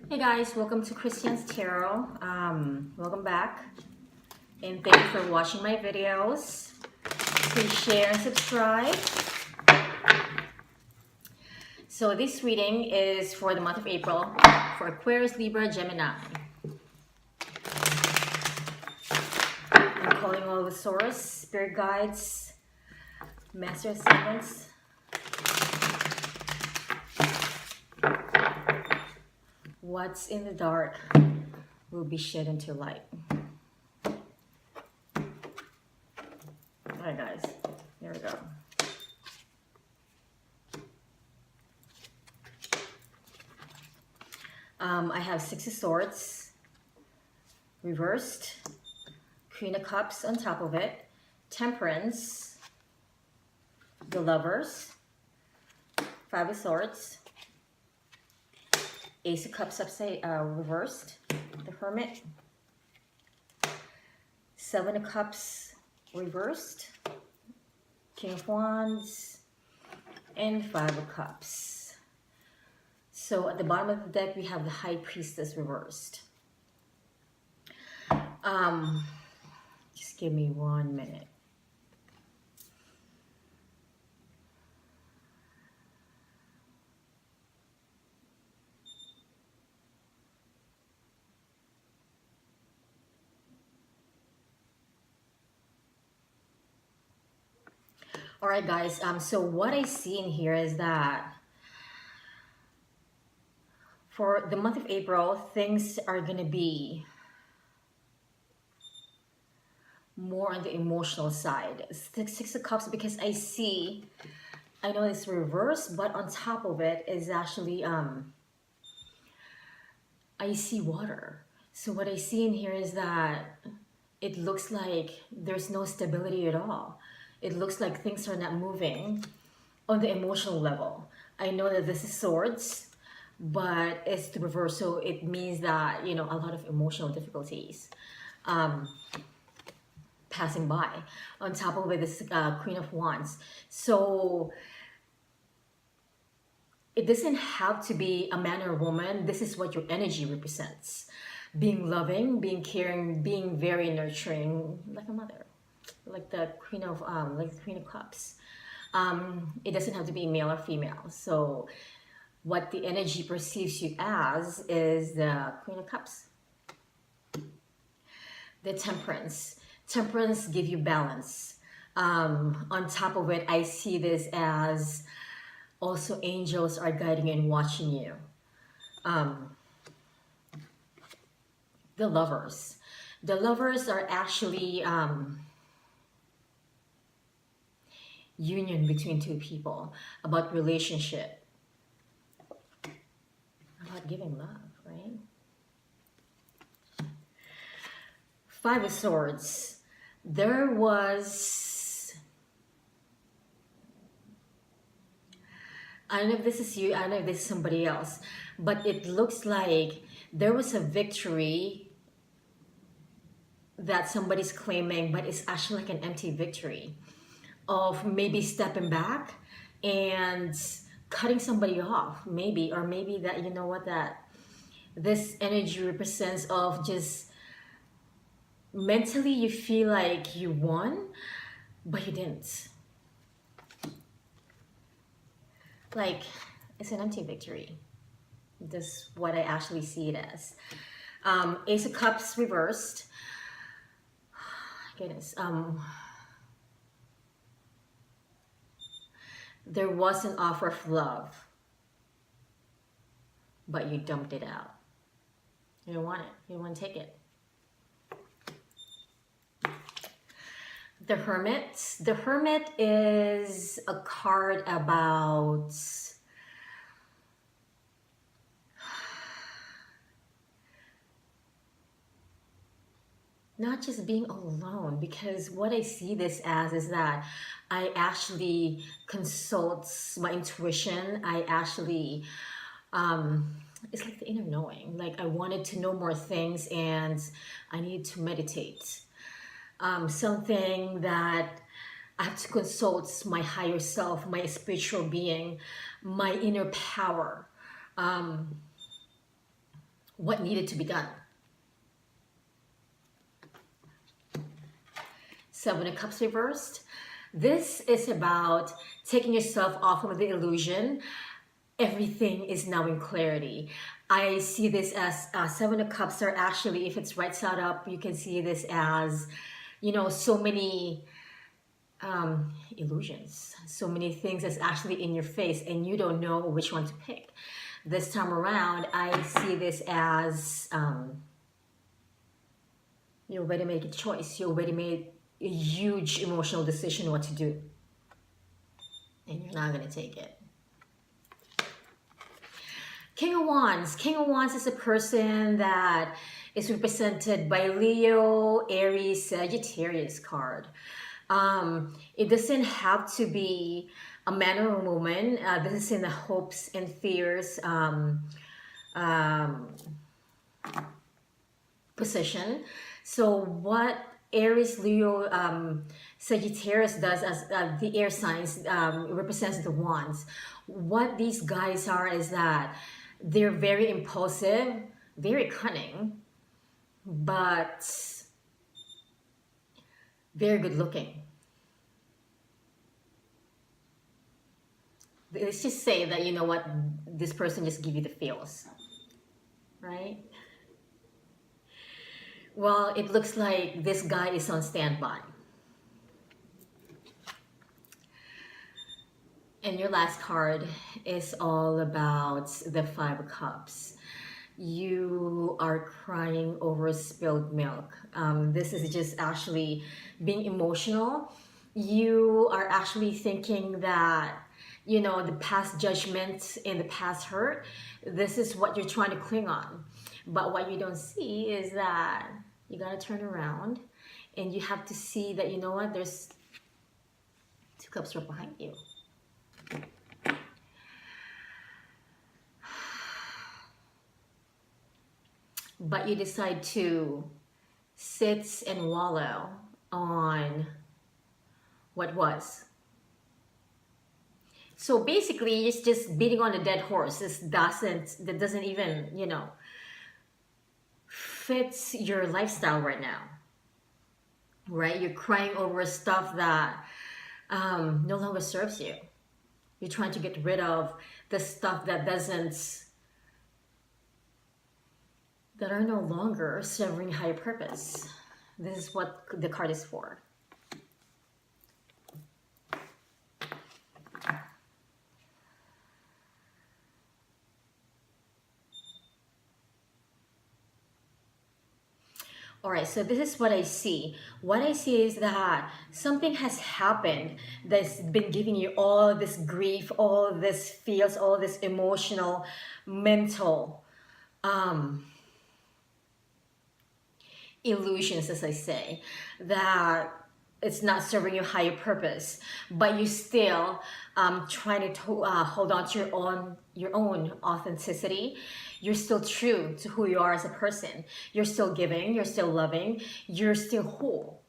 Hey guys, welcome to Christian's Tarot. Welcome back, and thank you for watching my videos. Please share and subscribe. So this reading is for the month of April for Aquarius, Libra, Gemini. I'm calling all the source, spirit guides, master ascendants. What's in the dark will be shed into light. Alright guys, here we go. I have Six of Swords reversed, Queen of Cups on top of it, Temperance, the Lovers, Five of Swords, Ace of Cups upside reversed, the Hermit, Seven of Cups reversed, King of Wands, and Five of Cups. So at the bottom of the deck, we have the High Priestess reversed. Just give me 1 minute. All right, guys. So what I see in here is that for the month of April, things are going to be more on the emotional side. Six of Cups, because I know it's reversed, but on top of it is actually, I see water. So what I see in here is that it looks like there's no stability at all. It looks like things are not moving on the emotional level. I know that this is Swords, but it's the reverse, so it means that, you know, a lot of emotional difficulties passing by. On top of it, this Queen of Wands. So it doesn't have to be a man or a woman. This is what your energy represents. Being loving, being caring, being very nurturing, like a mother, like the Queen of Cups. It doesn't have to be male or female. So what the energy perceives you as is the Queen of Cups. The Temperance. Temperance give you balance. On top of it, I see this as also angels are guiding and watching you. The Lovers. The Lovers are actually union between two people, about relationship, about giving love, right? Five of Swords. There was, I don't know if this is you, I don't know if this is somebody else, but it looks like there was a victory that somebody's claiming, but it's actually like an empty victory of maybe stepping back and cutting somebody off, maybe, or maybe that, you know what, that this energy represents of just mentally you feel like you won, but you didn't. Like, it's an empty victory. That's what I actually see it as. Ace of Cups reversed. Goodness. There was an offer of love, but you dumped it out. You don't want it. You don't want to take it. The Hermit. The Hermit is a card about not just being alone, because what I see this as is that I actually consult my intuition. I actually, it's like the inner knowing. Like I wanted to know more things and I need to meditate. Something that I have to consult my higher self, my spiritual being, my inner power. what needed to be done. Seven of Cups reversed. This is about taking yourself off of the illusion. Everything is now in clarity. I see this as Seven of Cups are actually, if it's right side up, you can see this as, you know, so many illusions, so many things that's actually in your face and you don't know which one to pick. This time around, I see this as you already made a choice. You already made a huge emotional decision what to do. And you're not going to take it. King of Wands. King of Wands is a person that is represented by Leo, Aries, Sagittarius card. It doesn't have to be a man or a woman. This is in the hopes and fears position. So what Aries, Leo, Sagittarius does as the air signs represents the wands. What these guys are is that they're very impulsive, very cunning, but very good looking. Let's just say that, you know what, this person just give you the feels, right? Well, it looks like this guy is on standby. And your last card is all about the Five of Cups. You are crying over spilled milk. This is just actually being emotional. You are actually thinking that, you know, the past judgment and the past hurt, this is what you're trying to cling on. But what you don't see is that you got to turn around and you have to see that, you know what, there's two cups right behind you. But you decide to sit and wallow on what was. So basically, it's just beating on a dead horse. That doesn't even, you know, fits your lifestyle right now, right? You're crying over stuff that no longer serves you. You're trying to get rid of the stuff that are no longer serving higher purpose. This is what the card is for. All right, so this is what I see. What I see is that something has happened that's been giving you all this grief, all this feels, all this emotional, mental illusions, as I say, that it's not serving your higher purpose, but you still trying to hold on to your own authenticity. You're still true to who you are as a person. You're still giving, you're still loving, you're still whole,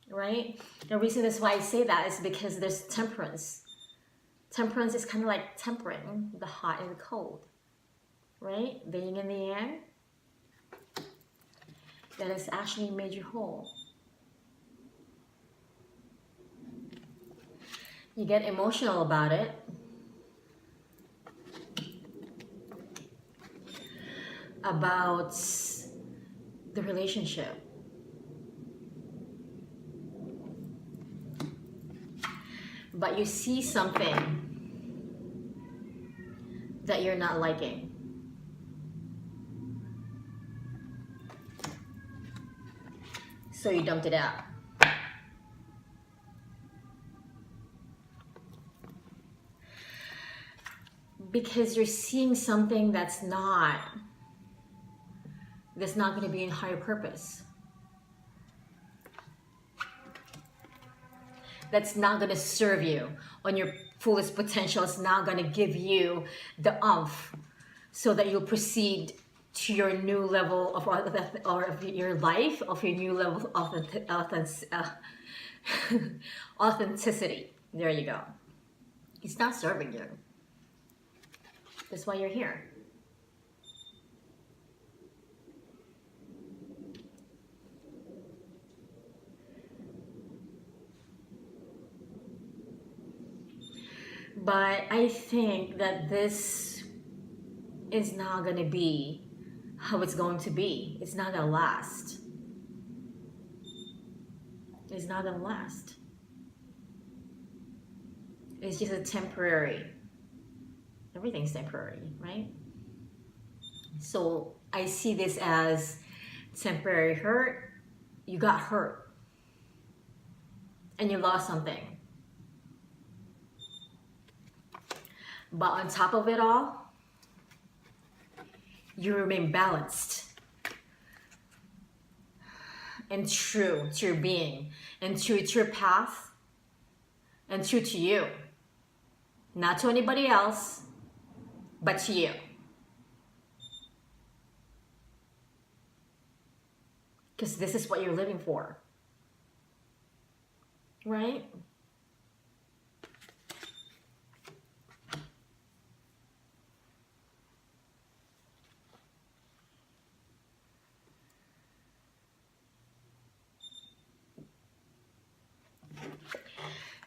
right? The reason is why I say that is because there's temperance. Temperance is kind of like tempering the hot and the cold, right? The yin and the yang. That has actually made you whole. You get emotional about it. About the relationship. But you see something that you're not liking. So you dumped it out. Because you're seeing something that's not going to be in higher purpose. That's not going to serve you on your fullest potential. It's not going to give you the oomph so that you'll proceed to your new level of your life, of your new level of authenticity. There you go. It's not serving you. That's why you're here. But I think that this is not going to be how it's going to be. It's not going to last. It's not going to last. It's just a temporary. Everything's temporary, right? So I see this as temporary hurt. You got hurt and you lost something. But on top of it all, you remain balanced and true to your being and true to your path and true to you. Not to anybody else, but to you. Because this is what you're living for. Right?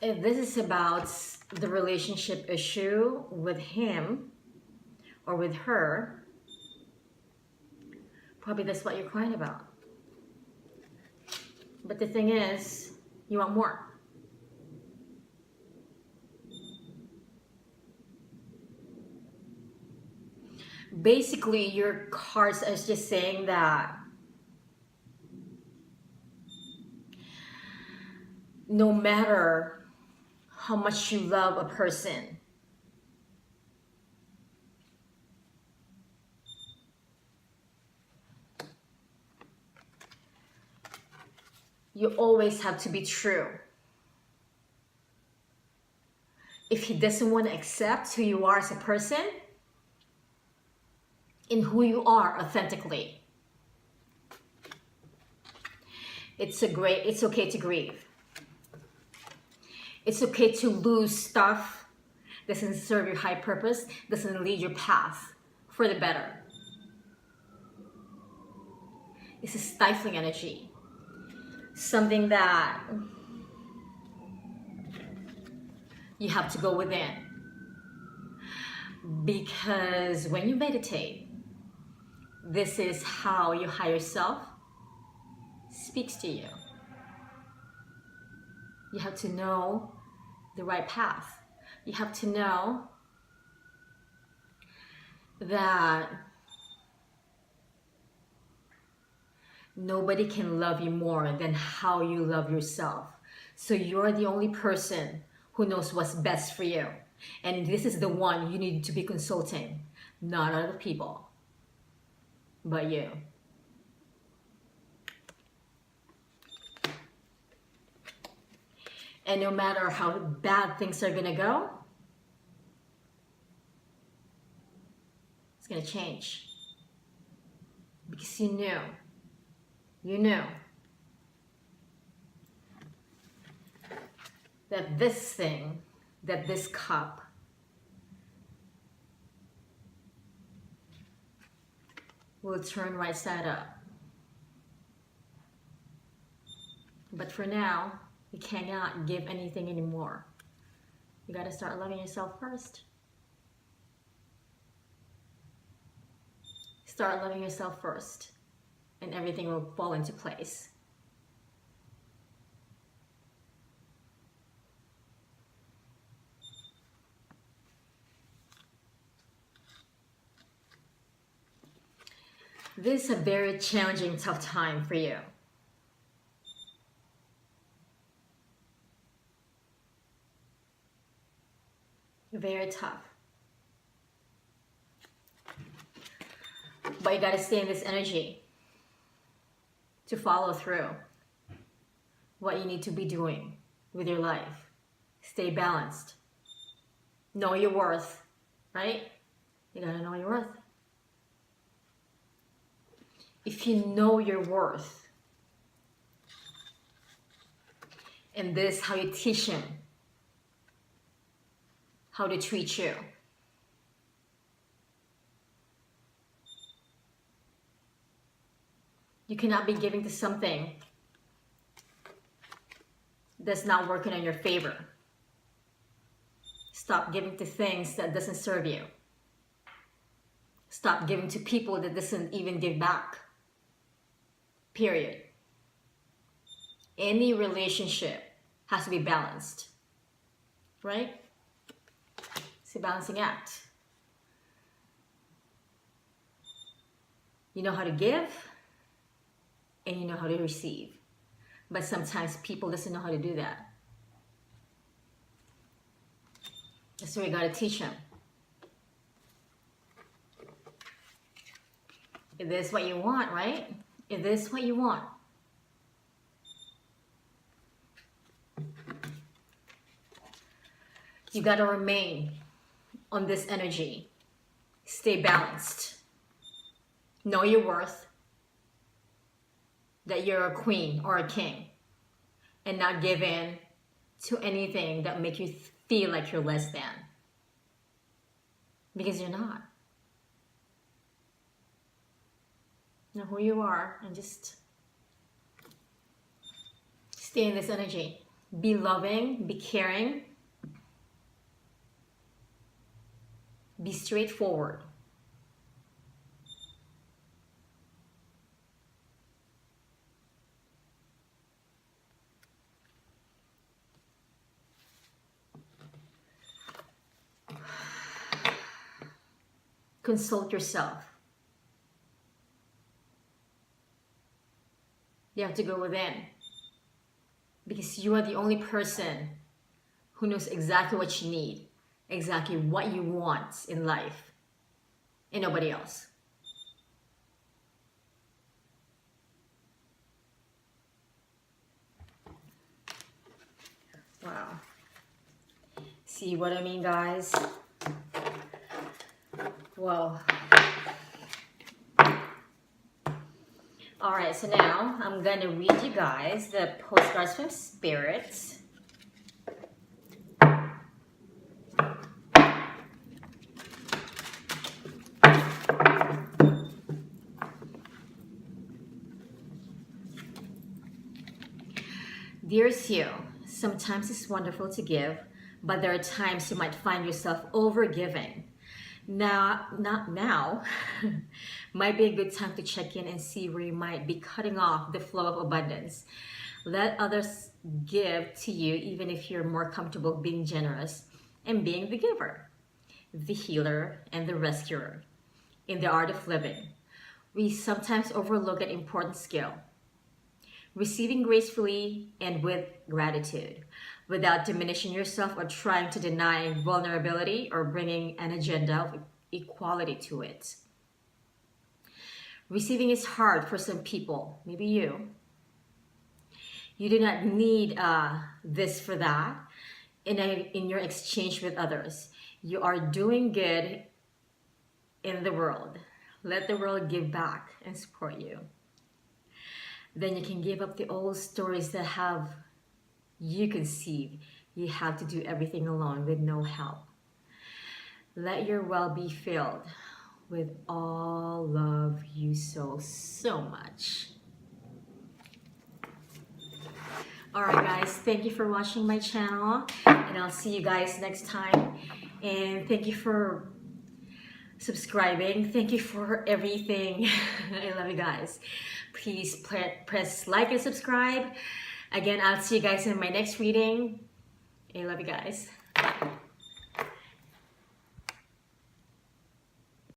If this is about the relationship issue with him or with her, probably that's what you're crying about. But the thing is, you want more. Basically, your cards is just saying that no matter how much you love a person, you always have to be true. If he doesn't want to accept who you are as a person and who you are authentically, it's okay to grieve. It's okay to lose stuff that doesn't serve your high purpose, doesn't lead your path for the better. It's a stifling energy. Something that you have to go within. Because when you meditate, this is how your higher self speaks to you. You have to know the right path. You have to know that nobody can love you more than how you love yourself. So you're the only person who knows what's best for you. And this is the one you need to be consulting, not other people, but you. And no matter how bad things are gonna go, it's gonna change. Because you knew that this thing, that this cup will turn right side up. But for now, you cannot give anything anymore. You gotta start loving yourself first. Start loving yourself first, and everything will fall into place. This is a very challenging, tough time for you. Very tough. But you gotta stay in this energy to follow through what you need to be doing with your life. Stay balanced. Know your worth, right? You gotta know your worth. If you know your worth, and this is how you teach him how to treat you, you cannot be giving to something that's not working in your favor. Stop giving to things that doesn't serve you. Stop giving to people that doesn't even give back. Period. Any relationship has to be balanced, right? It's a balancing act. You know how to give and you know how to receive. But sometimes people doesn't know how to do that. So we gotta teach them. If this is what you want, right? If this is what you want. You gotta remain on this energy. Stay balanced. Know your worth. That you're a queen or a king. And not give in to anything that make you feel like you're less than. Because you're not. Know who you are and just stay in this energy. Be loving, be caring, be straightforward. Consult yourself. You have to go within. Because you are the only person who knows exactly what you need, exactly what you want in life, and nobody else. Wow. See what I mean, guys? Well, all right, so now I'm gonna read you guys the postcards from Spirit. Dear Sue, sometimes it's wonderful to give, but there are times you might find yourself over-giving. Not now, might be a good time to check in and see where you might be cutting off the flow of abundance. Let others give to you even if you're more comfortable being generous and being the giver, the healer, and the rescuer. In the art of living, we sometimes overlook an important skill. Receiving gracefully and with gratitude, without diminishing yourself or trying to deny vulnerability or bringing an agenda of equality to it. Receiving is hard for some people, maybe you. You do not need this for that in your exchange with others. You are doing good in the world. Let the world give back and support you. Then you can give up the old stories that have you conceived. You have to do everything alone with no help. Let your well be filled with all love you so much. Alright guys, thank you for watching my channel, and I'll see you guys next time. And thank you for subscribing. Thank you for everything. I love you guys. Please press like and subscribe. Again, I'll see you guys in my next reading. I love you guys. Bye.